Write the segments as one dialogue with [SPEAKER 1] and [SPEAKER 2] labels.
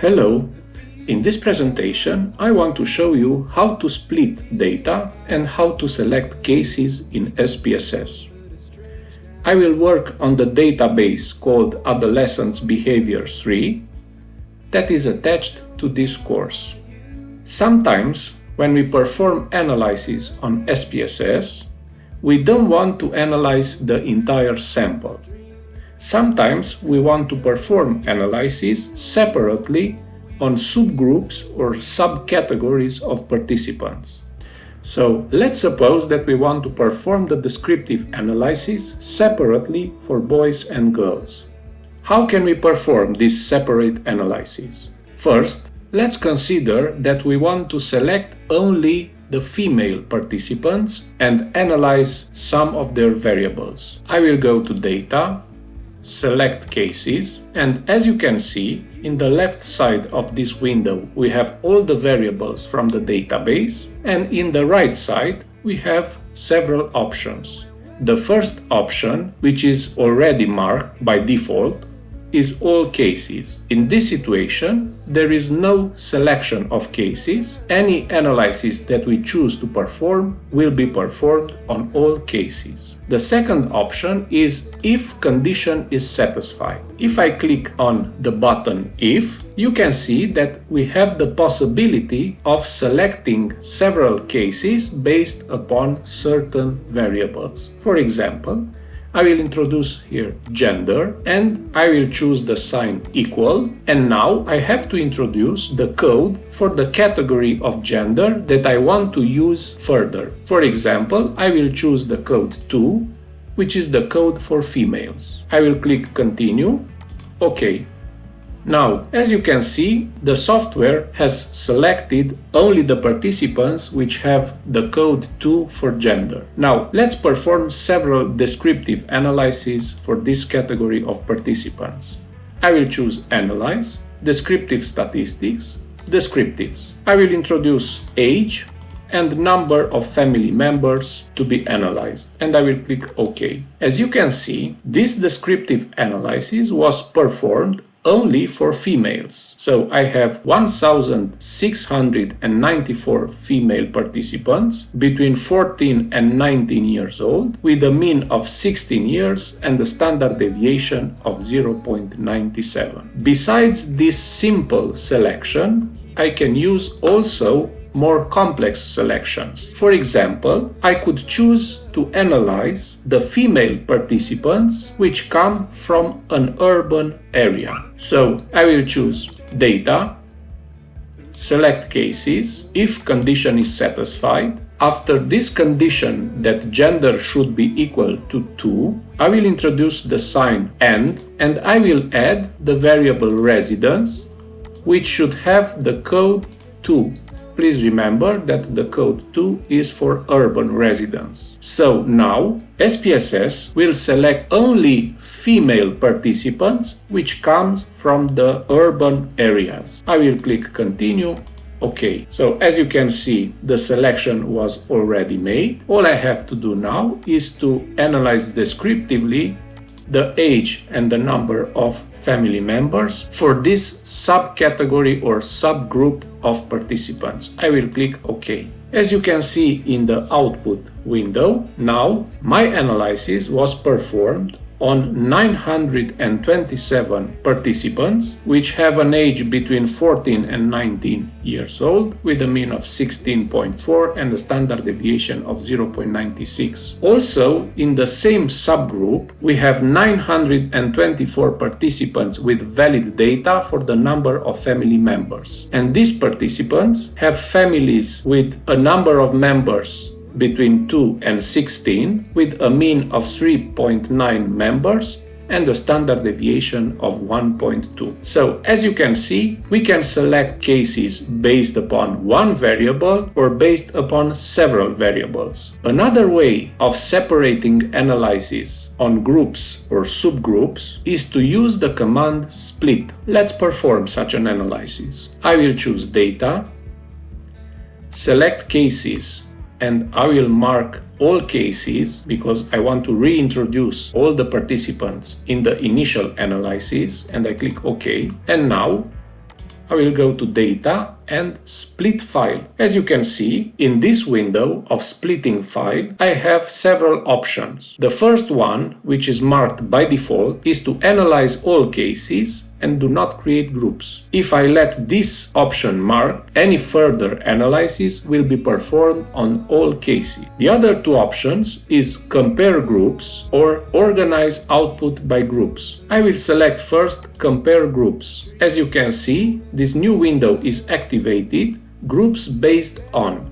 [SPEAKER 1] Hello! In this presentation I want to show you how to split data and how to select cases in SPSS. I will work on the database called Adolescents Behavior 3 that is attached to this course. Sometimes when we perform analysis on SPSS, we don't want to analyze the entire sample. Sometimes we want to perform analysis separately on subgroups or subcategories of participants. So let's suppose that we want to perform the descriptive analysis separately for boys and girls. How can we perform this separate analysis? First, let's consider that we want to select only the female participants and analyze some of their variables. I will go to Data, select Cases, and as you can see, in the left side of this window we have all the variables from the database, and in the right side we have several options. The first option, which is already marked by default, is all cases. In this situation, there is no selection of cases. Any analysis that we choose to perform will be performed on all cases. The second option is if condition is satisfied. If I click on the button If, you can see that we have the possibility of selecting several cases based upon certain variables. For example, I will introduce here gender and I will choose the sign equal, and now I have to introduce the code for the category of gender that I want to use further. For example, I will choose the code 2, which is the code for females. I will click continue. OK. Now, as you can see, the software has selected only the participants which have the code 2 for gender. Now, let's perform several descriptive analyses for this category of participants. I will choose Analyze, Descriptive Statistics, Descriptives. I will introduce age and number of family members to be analyzed, and I will click OK. As you can see, this descriptive analysis was performed only for females. So I have 1,694 female participants between 14 and 19 years old with a mean of 16 years and a standard deviation of 0.97. Besides this simple selection, I can use also more complex selections. For example, I could choose to analyze the female participants which come from an urban area. So I will choose Data, select Cases, if condition is satisfied. After this condition that gender should be equal to 2, I will introduce the sign and I will add the variable residence, which should have the code 2. Please remember that the code 2 is for urban residents. So now SPSS will select only female participants which comes from the urban areas. I will click continue. OK. So as you can see, the selection was already made. All I have to do now is to analyze descriptively the age and the number of family members for this subcategory or subgroup of participants. I will click OK. As you can see in the output window, now my analysis was performed on 927 participants which have an age between 14 and 19 years old with a mean of 16.4 and a standard deviation of 0.96. Also, in the same subgroup, we have 924 participants with valid data for the number of family members. And these participants have families with a number of members between 2 and 16 with a mean of 3.9 members and a standard deviation of 1.2. So as you can see, we can select cases based upon one variable or based upon several variables. Another way of separating analysis on groups or subgroups is to use the command split. Let's perform such an analysis. I will choose Data, select Cases, and I will mark all cases because I want to reintroduce all the participants in the initial analysis, and I click OK. And now I will go to Data and Split File. As you can see, in this window of splitting file, I have several options. The first one, which is marked by default, is to analyze all cases and do not create groups. If I let this option marked, any further analysis will be performed on all cases. The other two options is compare groups or organize output by groups. I will select first compare groups. As you can see, this new window is activated, groups based on.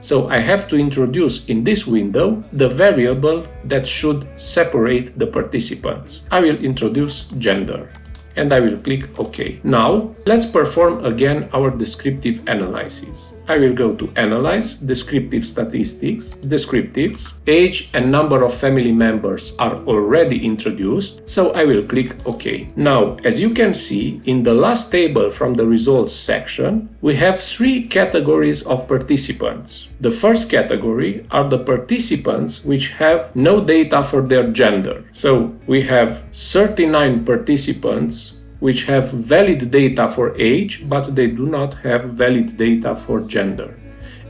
[SPEAKER 1] So I have to introduce in this window the variable that should separate the participants. I will introduce gender. And I will click OK. Now, let's perform again our descriptive analysis. I will go to Analyze, Descriptive Statistics, Descriptives. Age and number of family members are already introduced, so I will click OK. Now, as you can see, in the last table from the results section, we have three categories of participants. The first category are the participants which have no data for their gender. So we have 39 participants which have valid data for age, but they do not have valid data for gender.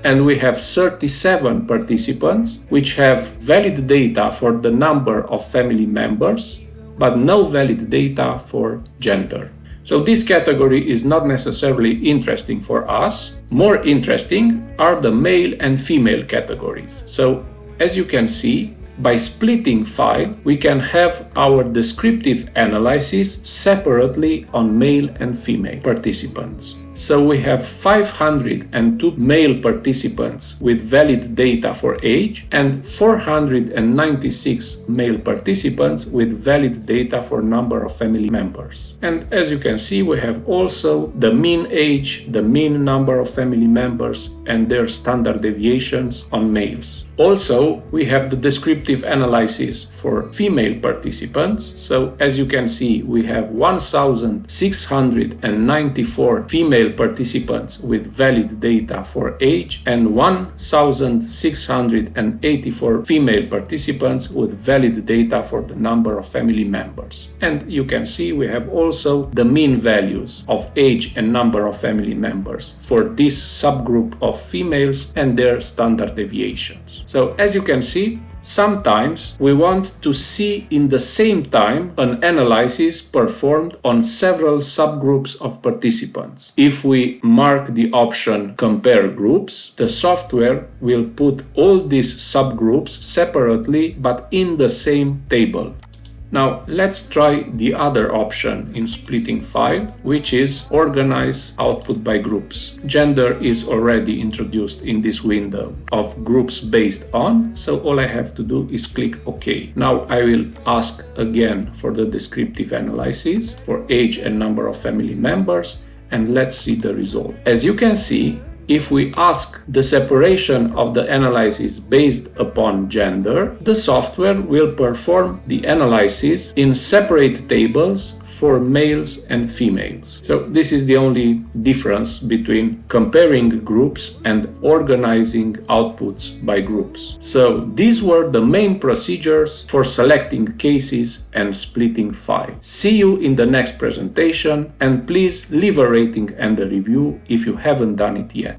[SPEAKER 1] And we have 37 participants which have valid data for the number of family members, but no valid data for gender. So this category is not necessarily interesting for us. More interesting are the male and female categories. So as you can see, by splitting file, we can have our descriptive analysis separately on male and female participants. So we have 502 male participants with valid data for age and 496 male participants with valid data for number of family members. And as you can see, we have also the mean age, the mean number of family members and their standard deviations on males. Also, we have the descriptive analysis for female participants. So as you can see, we have 1,694 female participants with valid data for age and 1,684 female participants with valid data for the number of family members. And you can see we have also the mean values of age and number of family members for this subgroup of females and their standard deviations. So as you can see, sometimes we want to see in the same time an analysis performed on several subgroups of participants. If we mark the option Compare Groups, the software will put all these subgroups separately but in the same table. Now let's try the other option in splitting file, which is Organize Output by Groups. Gender is already introduced in this window of groups based on, so all I have to do is click OK. Now I will ask again for the descriptive analysis for age and number of family members, and let's see the result. As you can see, if we ask the separation of the analysis based upon gender, the software will perform the analysis in separate tables for males and females. So this is the only difference between comparing groups and organizing outputs by groups. So these were the main procedures for selecting cases and splitting files. See you in the next presentation, and please leave a rating and a review if you haven't done it yet.